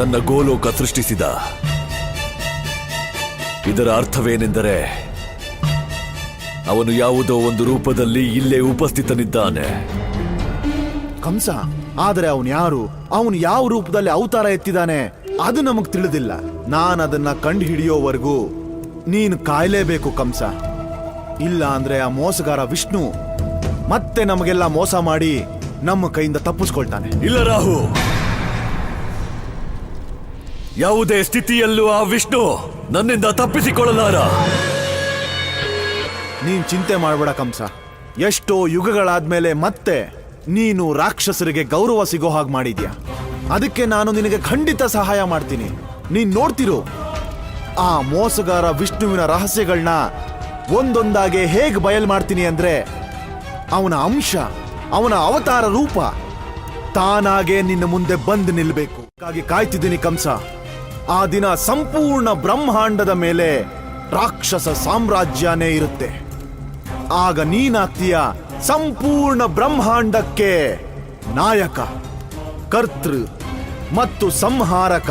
ತನ್ನ ಗೋಲೋಕ ಸೃಷ್ಟಿಸಿದ. ಇದರ ಅರ್ಥವೇನೆಂದರೆ ಅವನು ಯಾವುದೋ ಒಂದು ರೂಪದಲ್ಲಿ ಇಲ್ಲೇ ಉಪಸ್ಥಿತನಿದ್ದಾನೆ. ಕಂಸ, ಆದರೆ ಅವನು ಯಾರು, ಅವನು ಯಾವ ರೂಪದಲ್ಲಿ ಅವತಾರ ಎತ್ತಿದ್ದಾನೆ ಅದು ನಮಗ್ ತಿಳಿದಿಲ್ಲ. ನಾನದನ್ನ ಕಂಡು ಹಿಡಿಯೋವರೆಗೂ ನೀನು ಕಾಯಲೇಬೇಕು ಕಂಸ. ಇಲ್ಲ ಅಂದ್ರೆ ಆ ಮೋಸಗಾರ ವಿಷ್ಣು ಮತ್ತೆ ನಮಗೆಲ್ಲ ಮೋಸ ಮಾಡಿ ನಮ್ಮ ಕೈಯಿಂದ ತಪ್ಪಿಸ್ಕೊಳ್ತಾನೆ. ಇಲ್ಲ ರಾಹು, ಯಾವುದೇ ಸ್ಥಿತಿಯಲ್ಲೂ ಆ ವಿಷ್ಣು ನನ್ನಿಂದ ತಪ್ಪಿಸಿಕೊಳ್ಳಲಾರ. ನೀನ್ ಚಿಂತೆ ಮಾಡಬೇಡ ಕಂಸ. ಎಷ್ಟೋ ಯುಗಗಳಾದ್ಮೇಲೆ ಮತ್ತೆ ನೀನು ರಾಕ್ಷಸರಿಗೆ ಗೌರವ ಸಿಗೋ ಹಾಗೆ ಮಾಡಿದ್ಯಾ. ಅದಕ್ಕೆ ನಾನು ನಿನಗೆ ಖಂಡಿತ ಸಹಾಯ ಮಾಡ್ತೀನಿ. ನೀನ್ ನೋಡ್ತಿರು, ಆ ಮೋಸಗಾರ ವಿಷ್ಣುವಿನ ರಹಸ್ಯಗಳನ್ನ ಒಂದೊಂದಾಗೆ ಹೇಗೆ ಬಯಲ್ ಮಾಡ್ತೀನಿ ಅಂದ್ರೆ ಅವನ ಅಂಶ, ಅವನ ಅವತಾರ ರೂಪ ತಾನಾಗೆ ನಿನ್ನ ಮುಂದೆ ಬಂದು ನಿಲ್ಬೇಕು. ಹಾಗಾಗಿ ಕಾಯ್ತಿದ್ದೀನಿ ಕಂಸ. ಆ ದಿನ ಸಂಪೂರ್ಣ ಬ್ರಹ್ಮಾಂಡದ ಮೇಲೆ ರಾಕ್ಷಸ ಸಾಮ್ರಾಜ್ಯನೇ ಇರುತ್ತೆ. ಆಗ ನೀನಾಗ್ತೀಯ ಸಂಪೂರ್ಣ ಬ್ರಹ್ಮಾಂಡಕ್ಕೆ ನಾಯಕ, ಕರ್ತೃ ಮತ್ತು ಸಂಹಾರಕ,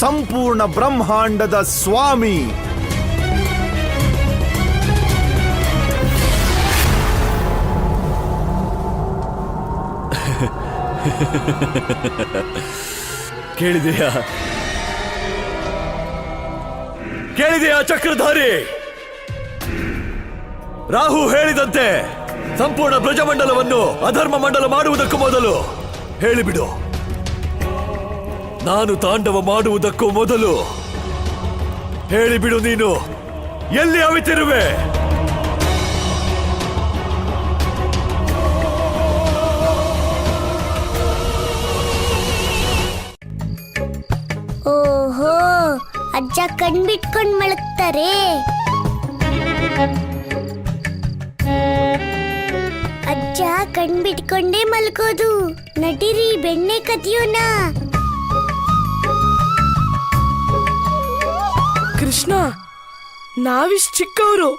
ಸಂಪೂರ್ಣ ಬ್ರಹ್ಮಾಂಡದ ಸ್ವಾಮಿ. ಕೇಳಿದೆಯಾ ಚಕ್ರಧಾರಿ? ರಾಹು ಹೇಳಿದಂತೆ ಸಂಪೂರ್ಣ ಬ್ರಜಮಂಡಲವನ್ನು ಅಧರ್ಮ ಮಂಡಲ ಮಾಡುವುದಕ್ಕೂ ಮೊದಲು ಹೇಳಿಬಿಡು. ನಾನು ತಾಂಡವ ಮಾಡುವುದಕ್ಕೂ ಮೊದಲು ಹೇಳಿಬಿಡು, ನೀನು ಎಲ್ಲಿ ಅವಿತಿರುವೆ? ಓಹೋ, ಅಜ್ಜ ಕಣ್ಬಿಟ್ಕೊಂಡ್ ಮಲಗ್ತಾರೆ. ಅಜ್ಜ ಕಣ್ಬಿಟ್ಕೊಂಡೇ ಮಲ್ಕೋದು. ನಟಿರಿ, ಬೆಣ್ಣೆ ಕದಿಯೋಣ. ಕೃಷ್ಣ, ನಾವಿಷ್ಟು ಚಿಕ್ಕವರು,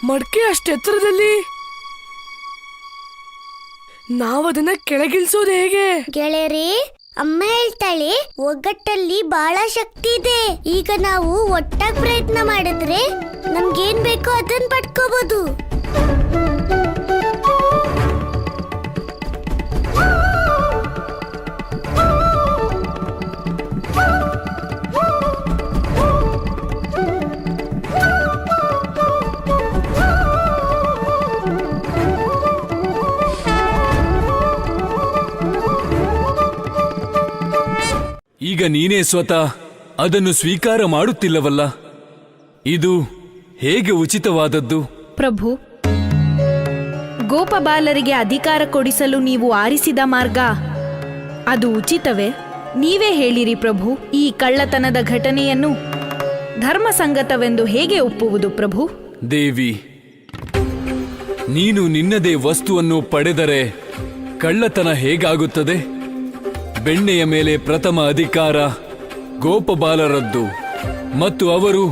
ಮಡ್ಕೆ ಅಷ್ಟು ಎತ್ತರದಲ್ಲಿ, ನಾವದನ್ನ ಕೆಳಗಿಳಿಸೋದು ಹೇಗೆ? ಗೆಳೆಯರೇ, ಅಮ್ಮ ಹೇಳ್ತಾಳೆ ಒಗ್ಗಟ್ಟಲ್ಲಿ ಬಹಳ ಶಕ್ತಿ ಇದೆ. ಈಗ ನಾವು ಒಟ್ಟಾಗಿ ಪ್ರಯತ್ನ ಮಾಡಿದ್ರೆ ನಮ್ಗೇನ್ ಬೇಕೋ ಅದನ್ನ ಪಡ್ಕೋಬಹುದು. ಈಗ ನೀನೇ ಸ್ವತಃ ಅದನ್ನು ಸ್ವೀಕಾರ ಮಾಡುತ್ತಿಲ್ಲವಲ್ಲ, ಇದು ಹೇಗೆ ಉಚಿತವಾದದ್ದು? ಪ್ರಭು, ಗೋಪಬಾಲರಿಗೆ ಅಧಿಕಾರ ಕೊಡಿಸಲು ನೀವು ಆರಿಸಿದ ಮಾರ್ಗ ಅದು ಉಚಿತವೇ? ನೀವೇ ಹೇಳಿರಿ ಪ್ರಭು. ಈ ಕಳ್ಳತನದ ಘಟನೆಯನ್ನು ಧರ್ಮಸಂಗತವೆಂದು ಹೇಗೆ ಒಪ್ಪುವುದು ಪ್ರಭು? ದೇವಿ, ನೀನು ನಿನ್ನದೇ ವಸ್ತುವನ್ನು ಪಡೆದರೆ ಕಳ್ಳತನ ಹೇಗಾಗುತ್ತದೆ? ಬೆಣ್ಣೆಯ ಮೇಲೆ ಪ್ರಥಮ ಅಧಿಕಾರ ಗೋಪಬಾಲರದ್ದು ಮತ್ತು ಅವರು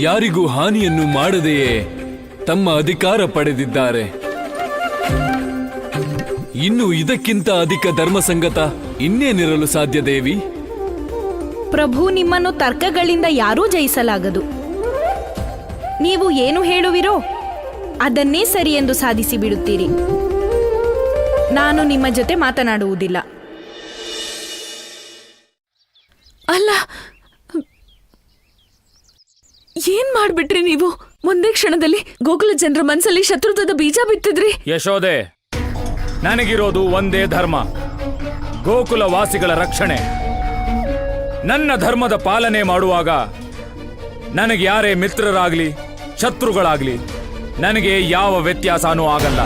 ಯಾರಿಗೂ ಹಾನಿಯನ್ನು ಮಾಡದೆಯೇ ತಮ್ಮ ಅಧಿಕಾರ ಪಡೆದಿದ್ದಾರೆ. ಇನ್ನು ಇದಕ್ಕಿಂತ ಅಧಿಕ ಧರ್ಮಸಂಗತ ಇನ್ನೇನಿರಲು ಸಾಧ್ಯ ದೇವಿ? ಪ್ರಭು, ನಿಮ್ಮನ್ನು ತರ್ಕಗಳಿಂದ ಯಾರೂ ಜಯಿಸಲಾಗದು. ನೀವು ಏನು ಹೇಳುವಿರೋ ಅದನ್ನೇ ಸರಿ ಎಂದು ಸಾಧಿಸಿ ಬಿಡುತ್ತೀರಿ. ನಾನು ನಿಮ್ಮ ಜೊತೆ ಮಾತನಾಡುವುದಿಲ್ಲ. ಅಲ್ಲ, ಏನ್ ಮಾಡ್ಬಿಟ್ರಿ ನೀವು? ಒಂದೇ ಕ್ಷಣದಲ್ಲಿ ಗೋಕುಲ ಜನರ ಮನಸ್ಸಲ್ಲಿ ಶತ್ರುತ್ವದ ಬೀಜ ಬಿತ್ತಿದ್ರಿ. ಯಶೋದೆ, ನನಗಿರೋದು ಒಂದೇ ಧರ್ಮ, ಗೋಕುಲ ವಾಸಿಗಳ ರಕ್ಷಣೆ. ನನ್ನ ಧರ್ಮದ ಪಾಲನೆ ಮಾಡುವಾಗ ನನಗೆ ಯಾರೇ ಮಿತ್ರರಾಗ್ಲಿ ಶತ್ರುಗಳಾಗ್ಲಿ ನನಗೆ ಯಾವ ವ್ಯತ್ಯಾಸನೂ ಆಗಲ್ಲ.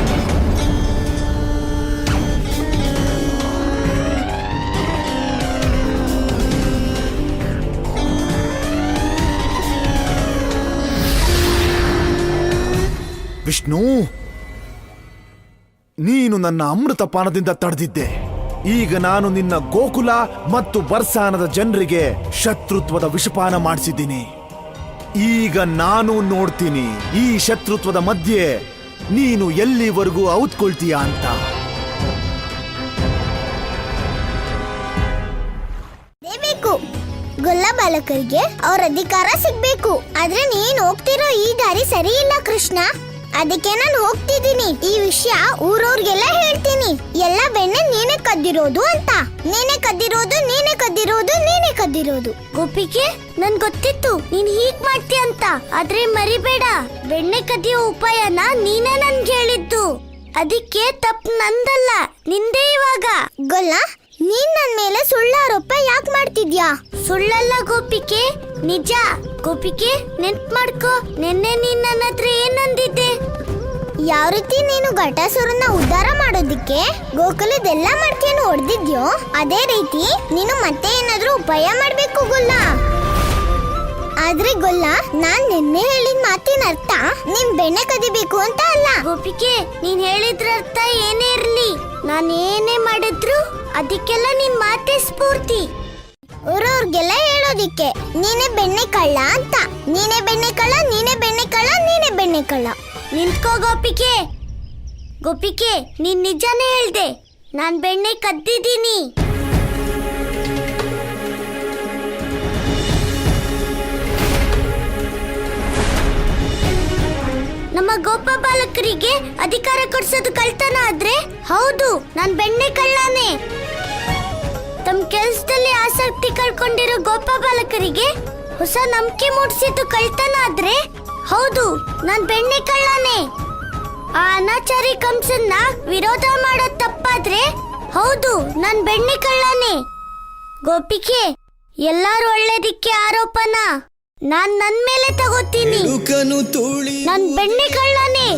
ವಿಷ್ಣು, ನೀನು ನನ್ನ ಅಮೃತ ಪಾನದಿಂದ ತಡೆದಿದ್ದೆ. ಈಗ ನಾನು ನಿನ್ನ ಗೋಕುಲ ಮತ್ತು ಬರ್ಸಾನದ ಜನರಿಗೆ ಶತ್ರುತ್ವದ ವಿಷಪಾನ ಮಾಡಿಸಿದ್ದೀನಿ. ಈಗ ನಾನು ನೋಡ್ತೀನಿ ಈ ಶತ್ರುತ್ವದ ಮಧ್ಯೆ ನೀನು ಎಲ್ಲಿವರೆಗೂ ಔತ್ಕೊಳ್ತೀಯ ಅಂತ. ಬೇಕು ಗೊಲ್ಲ ಬಾಲಕರಿಗೆ ಅವ್ರ ಅಧಿಕಾರ ಸಿಗ್ಬೇಕು. ಆದ್ರೆ ನೀನ್ ಹೋಗ್ತಿರೋ ಈ ದಾರಿ ಸರಿ ಇಲ್ಲ ಕೃಷ್ಣ. ಅದಕ್ಕೆ ನಾನು ಹೋಗ್ತಿದ್ದೀನಿ. ಈ ವಿಷಯ ಊರವ್ರಿಗೆಲ್ಲ ಹೇಳ್ತೀನಿ. ಎಲ್ಲ ಬೆಣ್ಣೆ ನೀನೇ ಕದ್ದಿರೋದು ಅಂತ. ನೀನೇ ಕದ್ದಿರೋದು, ನೀನೇ ಕದ್ದಿರೋದು, ನೀನೇ ಕದ್ದಿರೋದು. ಗೋಪಿಗೆ ನನ್ ಗೊತ್ತಿತ್ತು ನೀನ್ ಹೀಗ್ ಮಾಡ್ತೀಯ ಅಂತ. ಆದ್ರೆ ಮರಿಬೇಡ, ಬೆಣ್ಣೆ ಕದಿಯೋ ಉಪಾಯನ ನೀನೇ ನನ್ಗೆ ಹೇಳಿದ್ದು. ಅದಕ್ಕೆ ತಪ್ಪು ನಂದಲ್ಲ, ನಿಂದೇ ಇವಾಗ. ಗೊಲ್ಲ, ನೀನ್ ನನ್ ಮೇಲೆ ಸುಳ್ಳು ಆರೋಪ ಯಾಕೆ ಮಾಡ್ತಿದ್ಯಾ? ಸುಳ್ಳಲ್ಲ ಗೋಪಿಕೆ, ನಿಜ. ಗೋಪಿಕೆ ನೆನ್ಪ್ ಮಾಡ್ಕೋ, ನಿನ್ನೆ ನೀನ್ ನನ್ನ ಹತ್ರ ಏನಂದಿದ್ದೆ? ಯಾವ ರೀತಿ ನೀನು ಘಟಾಸುರನ್ನ ಉದ್ಧಾರ ಮಾಡೋದಿಕ್ಕೆ ಗೋಕುಲದೆಲ್ಲ ಮಡ್ಕೆಯನ್ನು ಹೊಡೆದಿದ್ಯೋ ಅದೇ ರೀತಿ ನೀನು ಮತ್ತೆ ಏನಾದ್ರೂ ಉಪಾಯ ಮಾಡ್ಬೇಕು ಗೊಲ್ಲ. ಆದ್ರೆ ಗೊಲ್ಲ, ನಾನ್ ನಿನ್ನೆ ಹೇಳಿದ ಮಾತಿನ ಅರ್ಥ ನಿನ್ ಬೆಣ್ಣೆ ಕದಿಬೇಕು ಅಂತ ಅಲ್ಲ. ಗೋಪಿಕೆ, ನೀನ್ ಹೇಳಿದ್ರ ಅರ್ಥ ಏನೇ ಇರ್ಲಿ, ನಾನ್ ಏನೇ ಮಾಡಿದ್ರು ಅದಕ್ಕೆಲ್ಲ ನಿನ್ ಮಾತೇ ಸ್ಫೂರ್ತಿ. ಊರವ್ರಿಗೆಲ್ಲ ಹೇಳೋದಿಕ್ಕೆ ನೀನೇ ಬೆಣ್ಣೆ ಕಳ್ಳ ಅಂತ. ನೀನೇ ಬೆಣ್ಣೆ ಕಳ್ಳ, ನೀನೇ ಬೆಣ್ಣೆ ಕಳ್ಳ, ನೀನೇ ಬೆಣ್ಣೆ ಕಳ್ಳ. ನಿಂತ್ಕೋ ಗೋಪಿಕೆ. ಗೋಪಿಕೆ, ನೀನ್ ನಿಜಾನೇ ಹೇಳ್ದೆ, ನಾನ್ ಬೆಣ್ಣೆ ಕದ್ದಿದ್ದೀನಿ. ನಮ್ಮ ಗೋಪ ಬಾಲಕರಿಗೆ ಅಧಿಕಾರ ಕೊಡ್ಸೋದು ಕಳ್ತನ ಆದ್ರೆ ಹೌದು, ನಾನ್ ಬೆಣ್ಣೆ ಕಳ್ಳಾನೆ. ತಮ್ಮ ಕೆಲ್ಸದಲ್ಲಿ ಆಸಕ್ತಿ ಕಳ್ಕೊಂಡಿರೋ ಗೋಪ ಬಾಲಕರಿಗೆ ಹೊಸ ನಂಬಿಕೆ ಮೂಡಿಸಿದ್ದು ಕಳ್ತನ ಆದ್ರೆ ಹೌದು, ನಾನ್ ಬೆಣ್ಣೆ ಕಳ್ಳಾನೆ. ಆ ಅನಾಚಾರಿ ಕಂಸನ್ನ ವಿರೋಧ ಮಾಡೋದ್ ತಪ್ಪಾದ್ರೆ ಹೌದು, ನಾನ್ ಬೆಣ್ಣೆ ಕಳ್ಳಾನೆ. ಗೋಪಿಕೆ, ಎಲ್ಲಾರು ಒಳ್ಳೇದಿಕ್ಕೆ ಆರೋಪನ ನನ್ ಮೇಲೆ ತಗೋತೀನಿ. ನಾನ್ ಬೆಣ್ಣೆ ಕಳ್ಳಾನೆ.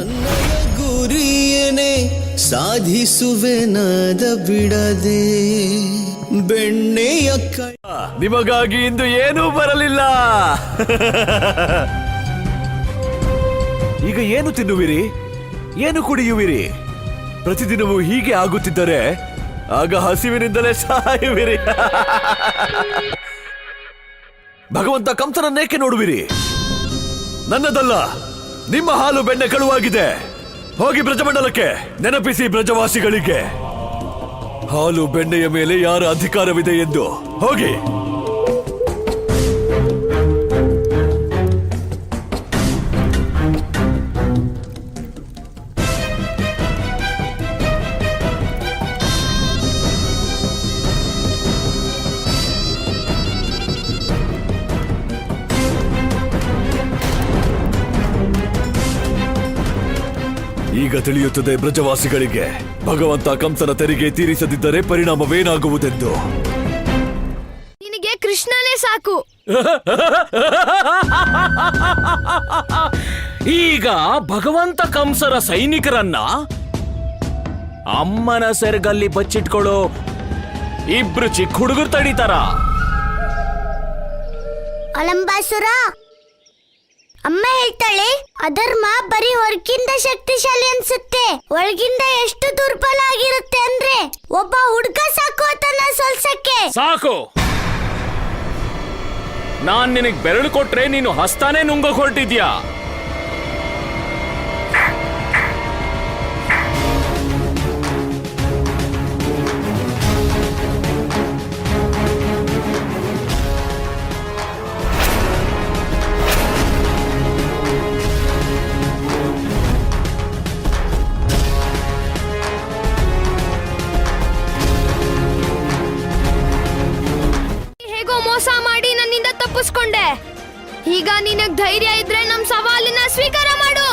ಗುರಿಯೇನೆ ಸಾಧಿಸುವೆ ನಾದ ಬಿಡದೆ ಬೆಣ್ಣೆಯ ನಿಮಗಾಗಿ ಇಂದು ಏನೂ ಬರಲಿಲ್ಲ. ಈಗ ಏನು ತಿನ್ನುವಿರಿ, ಏನು ಕುಡಿಯುವಿರಿ? ಪ್ರತಿದಿನವೂ ಹೀಗೆ ಆಗುತ್ತಿದ್ದರೆ ಆಗ ಹಸಿವಿನಿಂದಲೇ ಸಾಯುವಿರಿ. ಭಗವಂತ ಕಂಸನನ್ನೇಕೆ ನೋಡುವಿರಿ? ನನ್ನದಲ್ಲ, ನಿಮ್ಮ ಹಾಲು ಬೆಣ್ಣೆ ಕಳುವಾಗಿದೆ. ಹೋಗಿ ಬ್ರಜಮಂಡಲಕ್ಕೆ ನೆನಪಿಸಿ ಬ್ರಜವಾಸಿಗಳಿಗೆ ಹಾಲು ಬೆಣ್ಣೆಯ ಮೇಲೆ ಯಾರ ಅಧಿಕಾರವಿದೆ ಎಂದು. ಹೋಗಿ. ಈಗ ತಿಳಿಯುತ್ತದೆ ಬ್ರಜವಾಸಿಗಳಿಗೆ ಭಗವಂತ ಕಂಸನ ತೆರಿಗೆ ತೀರಿಸದಿದ್ದರೆ ಪರಿಣಾಮವೇನಾಗುವುದೆಂದು. ನಿನಗೆ ಕೃಷ್ಣನೇ ಸಾಕು. ಈಗ ಭಗವಂತ ಕಂಸರ ಸೈನಿಕರನ್ನ ಅಮ್ಮನ ಸೆರಗಲ್ಲಿ ಬಚ್ಚಿಟ್ಕೊಳ್ಳೋ ಇಬ್ರು ಚಿಕ್ಕ ಹುಡುಗರು ತಡೀತಾರ. ಅಲಂಬಾಸುರ, ಅಮ್ಮ ಹೇಳ್ತಾಳೆ ಅಧರ್ಮ ಬರೀ ಹೊರಗಿಂದ ಶಕ್ತಿಶಾಲಿ ಅನ್ಸುತ್ತೆ, ಒಳಗಿಂದ ಎಷ್ಟು ದುರ್ಬಲ ಆಗಿರುತ್ತೆ ಅಂದ್ರೆ ಒಬ್ಬ ಹುಡುಗ ಸಾಕು ಅದನ್ನ ಸೋಲ್ಸಕ್ಕೆ. ಸಾಕು, ನಾನ್ ನಿನಗ್ ಬೆರಳು ಕೊಟ್ರೆ ನೀನು ಹಸ್ತಾನೇ ನುಂಗಕ್ ಹೊರಟಿದ್ಯಾ? ಮೋಸ ಮಾಡಿ ನನ್ನಿಂದ ತಪ್ಪಿಸ್ಕೊಂಡೆ. ಈಗ ನಿನಗ್ ಧೈರ್ಯ ಇದ್ರೆ ನಮ್ ಸವಾಲಿನ ಸ್ವೀಕಾರ ಮಾಡು.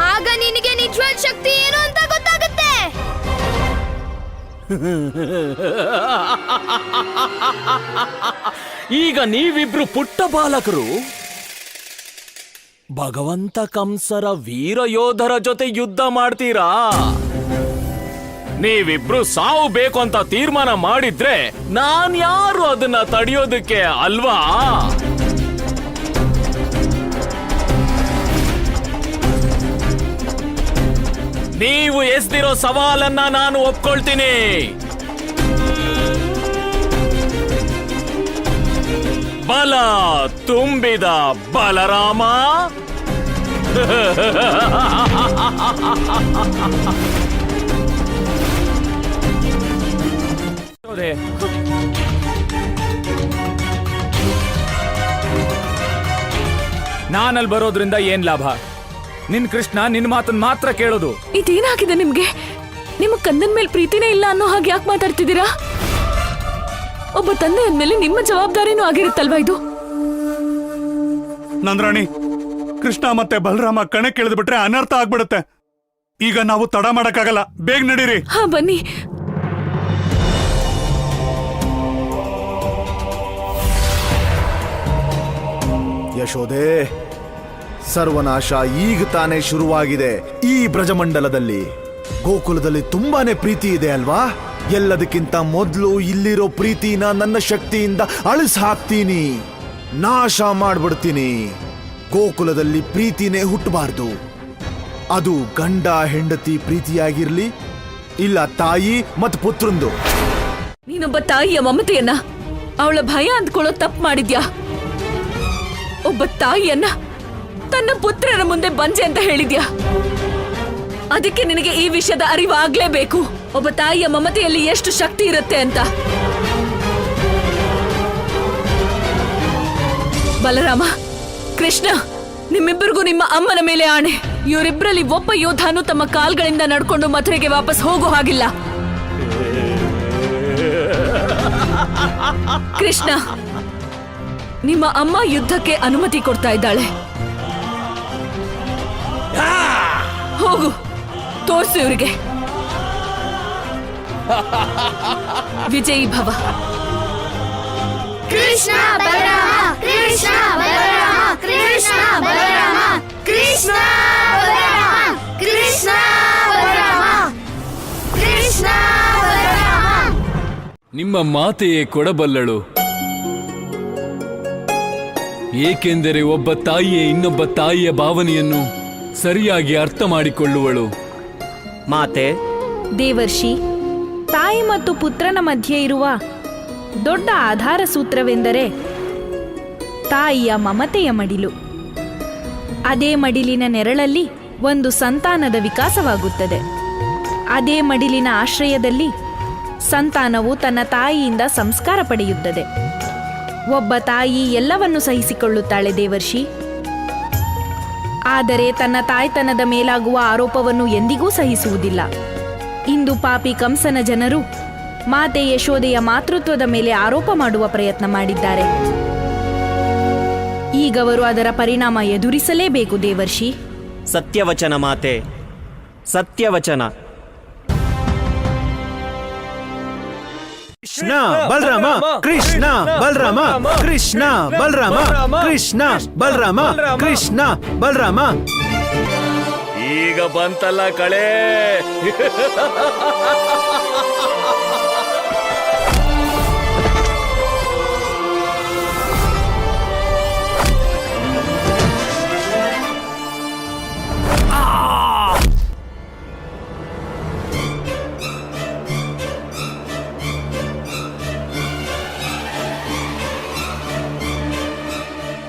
ಆಗ ನಿನಗೆ ನಿಜವಾದ ಶಕ್ತಿ ಏನು ಅಂತ ಗೊತ್ತಾಗುತ್ತೆ. ಈಗ ನೀವಿಬ್ರು ಪುಟ್ಟ ಬಾಲಕರು ಭಗವಂತ ಕಂಸರ ವೀರ ಯೋಧರ ಜೊತೆ ಯುದ್ಧ ಮಾಡ್ತೀರಾ? ನೀವಿಬ್ರು ಸಾವು ಬೇಕು ಅಂತ ತೀರ್ಮಾನ ಮಾಡಿದ್ರೆ ನಾನ್ ಯಾರು ಅದನ್ನ ತಡೆಯೋದಕ್ಕೆ ಅಲ್ವಾ? ನೀವು ಎಸ್ದಿರೋ ಸವಾಲನ್ನ ನಾನು ಒಪ್ಕೊಳ್ತೀನಿ. ಬಲ ತುಂಬಿದ ಬಲರಾಮ ಯಶೋದೆ. ನಾನಲ್ಲಿ ಬರೋದ್ರಿಂದ ಏನ್ ಲಾಭ? ನಿನ್ ಕೃಷ್ಣ ನಿನ್ ಮಾತನ್ನ ಮಾತ್ರ ಕೇಳೋದು. ಇದೇನಾಗಿದೆ ನಿಮ್ಗೆ? ನಿಮ್ಮ ಕಂದನ್ ಮೇಲೆ ಪ್ರೀತಿನೇ ಇಲ್ಲ ಅನ್ನೋ ಹಾಗೆ ಯಾಕೆ ಮಾತಾಡ್ತಿದ್ದೀರಾ? ಒಬ್ಬ ತಂದೆ ಅಂದ್ಮೇಲೆ ನಿಮ್ಮ ಜವಾಬ್ದಾರಿನೂ ಆಗಿರುತ್ತಲ್ವಾ ಇದು? ನಂದ್ರಾಣಿ, ಕೃಷ್ಣ ಮತ್ತೆ ಬಲರಾಮ ಕಣೆ ಕೇಳಿದ್ ಬಿಟ್ರೆ ಅನರ್ಥ ಆಗ್ಬಿಡುತ್ತೆ. ಈಗ ನಾವು ತಡ ಮಾಡಕ್ಕಾಗಲ್ಲ, ಬೇಗ ನಡೀರಿ. ಹಾ ಬನ್ನಿ. ಯಶೋದೆ, ಸರ್ವನಾಶ ಈಗ ತಾನೇ ಶುರುವಾಗಿದೆ. ಈ ಬ್ರಜಮಂಡಲದಲ್ಲಿ ಗೋಕುಲದಲ್ಲಿ ತುಂಬಾನೇ ಪ್ರೀತಿ ಇದೆ ಅಲ್ವಾ? ಎಲ್ಲದಕ್ಕಿಂತ ಮೊದಲು ಇಲ್ಲಿರೋ ಪ್ರೀತಿನ ನನ್ನ ಶಕ್ತಿಯಿಂದ ಅಳಿಸಿ ಹಾಕ್ತೀನಿ, ನಾಶ ಮಾಡ್ಬಿಡ್ತೀನಿ. ಗೋಕುಲದಲ್ಲಿ ಪ್ರೀತಿನೇ ಹುಟ್ಟಬಾರ್ದು. ಅದು ಗಂಡ ಹೆಂಡತಿ ಪ್ರೀತಿಯಾಗಿರ್ಲಿ, ಇಲ್ಲ ತಾಯಿ ಮತ್ತು ಪುತ್ರಂದು. ನೀನೊಬ್ಬ ತಾಯಿಯ ಮಮತೆಯನ್ನ, ಅವಳ ಭಯ ಅಂದ್ಕೊಳ್ಳೋ ತಪ್ಪು ಮಾಡಿದ್ಯಾ? ಒಬ್ಬ ತಾಯಿಯನ್ನ ತನ್ನ ಪುತ್ರರ ಮುಂದೆ ಬಂಜೆ ಅಂತ ಹೇಳಿದ್ಯಾ? ಅದಕ್ಕೆ ನಿನಗೆ ಈ ವಿಷಯದ ಅರಿವು ಆಗ್ಲೇಬೇಕು, ಒಬ್ಬ ತಾಯಿಯ ಮಮತೆಯಲ್ಲಿ ಎಷ್ಟು ಶಕ್ತಿ ಇರುತ್ತೆ ಅಂತ. ಬಲರಾಮ, ಕೃಷ್ಣ, ನಿಮ್ಮಿಬ್ಬರಿಗೂ ನಿಮ್ಮ ಅಮ್ಮನ ಮೇಲೆ ಆಣೆ, ಇವರಿಬ್ಬರಲ್ಲಿ ಒಬ್ಬ ಯೋಧನು ತಮ್ಮ ಕಾಲ್ಗಳಿಂದ ನಡ್ಕೊಂಡು ಮಥುರೆಗೆ ವಾಪಸ್ ಹೋಗೋ ಹಾಗಿಲ್ಲ. ಕೃಷ್ಣ, ನಿಮ್ಮ ಅಮ್ಮ ಯುದ್ಧಕ್ಕೆ ಅನುಮತಿ ಕೊಡ್ತಾ ಇದ್ದಾಳೆ. ಹೋಗು, ತೋರ್ಸು ಇವರಿಗೆ. ವಿಜಯೀ ಭವ. ಕೃಷ್ಣ ಬಲರಾಮ, ಕೃಷ್ಣ ಬಲರಾಮ, ಕೃಷ್ಣ ಬಲರಾಮ, ಕೃಷ್ಣ ಬಲರಾಮ, ಕೃಷ್ಣ ಬಲರಾಮ, ಕೃಷ್ಣ ಬಲರಾಮ. ನಿಮ್ಮ ಮಾತೆಯೇ ಕೊಡಬಲ್ಲಳು, ಏಕೆಂದರೆ ಒಬ್ಬ ತಾಯಿಯೇ ಇನ್ನೊಬ್ಬ ತಾಯಿಯ ಭಾವನೆಯನ್ನು ಸರಿಯಾಗಿ ಅರ್ಥ ಮಾಡಿಕೊಳ್ಳುವಳು. ಮಾತೆ, ದೇವರ್ಷಿ, ತಾಯಿ ಮತ್ತು ಪುತ್ರನ ಮಧ್ಯೆ ಇರುವ ದೊಡ್ಡ ಆಧಾರ ಸೂತ್ರವೆಂದರೆ ತಾಯಿಯ ಮಮತೆಯ ಮಡಿಲು. ಅದೇ ಮಡಿಲಿನ ನೆರಳಲ್ಲಿ ಒಂದು ಸಂತಾನದ ವಿಕಾಸವಾಗುತ್ತದೆ. ಅದೇ ಮಡಿಲಿನ ಆಶ್ರಯದಲ್ಲಿ ಸಂತಾನವು ತನ್ನ ತಾಯಿಯಿಂದ ಸಂಸ್ಕಾರ ಪಡೆಯುತ್ತದೆ. ಒಬ್ಬ ತಾಯಿ ಎಲ್ಲವನ್ನು ಸಹಿಸಿಕೊಳ್ಳುತ್ತಾಳೆ ದೇವರ್ಷಿ, ಆದರೆ ತನ್ನ ತಾಯ್ತನದ ಮೇಲಾಗುವ ಆರೋಪವನ್ನು ಎಂದಿಗೂ ಸಹಿಸುವುದಿಲ್ಲ. ಇಂದು ಪಾಪಿ ಕಂಸನ ಜನರು ಮಾತೆ ಯಶೋದೆಯ ಮಾತೃತ್ವದ ಮೇಲೆ ಆರೋಪ ಮಾಡುವ ಪ್ರಯತ್ನ ಮಾಡಿದ್ದಾರೆ. ಈಗವರು ಅದರ ಪರಿಣಾಮ ಎದುರಿಸಲೇಬೇಕು ದೇವರ್ಷಿ. ಸತ್ಯವಚನ ಮಾತೆ, ಸತ್ಯವಚನ. ಕೃಷ್ಣ ಬಲರಾಮ, ಕೃಷ್ಣ ಬಲರಾಮ, ಕೃಷ್ಣ ಬಲರಾಮ, ಕೃಷ್ಣ ಬಲರಾಮ, ಕೃಷ್ಣ ಬಲರಾಮ. ಈಗ ಬಂತಲ್ಲ ಕಳೆ.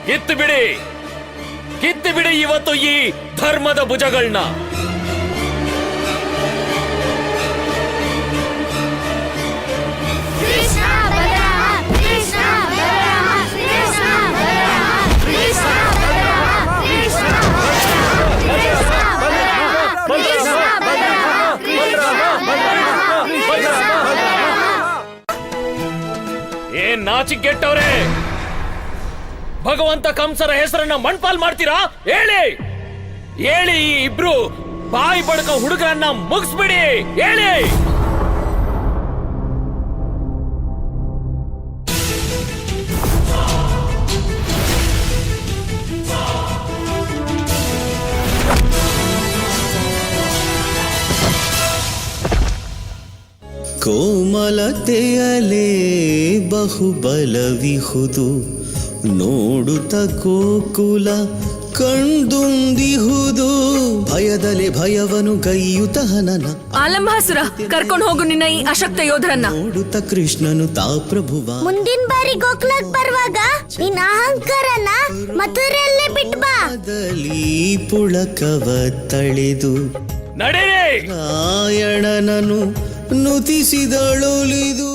ಕಿತ್ತು ಬಿಡಿ, ಕಿತ್ತು ಬಿಡಿ ಇವತ್ತು ಈ ಧರ್ಮದ ಭುಜಗಳನ್ನ. ಕೃಷ್ಣ ಬಲರಾಮ, ಕೃಷ್ಣ ಬಲರಾಮ, ಕೃಷ್ಣ ಬಲರಾಮ, ಕೃಷ್ಣ ಬಲರಾಮ, ಕೃಷ್ಣ ಬಲರಾಮ, ಕೃಷ್ಣ ಬಲರಾಮ, ಕೃಷ್ಣ ಬಲರಾಮ. ಏನ್ ನಾಚಿಕೆಟ್ಟವ್ರೆ? ಭಗವಂತ ಕಂಸರ ಹೆಸರನ್ನ ಮಣ್ಪಾಲ್ ಮಾಡ್ತೀರಾ? ಹೇಳಿ ಹೇಳಿ, ಈ ಇಬ್ರು ಬಾಯಿ ಬಡಕ ಹುಡುಗರನ್ನ ಮುಗಿಸ್ಬಿಡಿ, ಹೇಳಿ. ಕೋಮಲತೆಯಲೇ ಬಹುಬಲವಿಹುದು, ನೋಡುತ್ತ ಗೋಕುಲ ಕಣ್ದುಂದಿಹುದು. ಭಯದಲೆ ಭಯವನು ಗೈಯುತ ಹನನ. ಆಲಂಬಾಸುರ, ಕರ್ಕೊಂಡು ಹೋಗು ನಿನ್ನ ಈ ಅಶಕ್ತ ಯೋಧರನ್ನ. ನೋಡುತ್ತ ಕೃಷ್ಣನು ತಾ ಪ್ರಭುವ. ಮುಂದಿನ ಬಾರಿ ಗೋಕುಲಕ್ ಬರುವಾಗ ನಿನ್ನ ಅಹಂಕಾರನ ಮಥುರೆಯಲ್ಲೇ ಬಿಟ್ಬಾ. ಪುಳಕವ ತಳೆದು ನಡೀರಿ. ನಾರಾಯಣನನು ನುತಿಸಿದಳೊಲಿದು.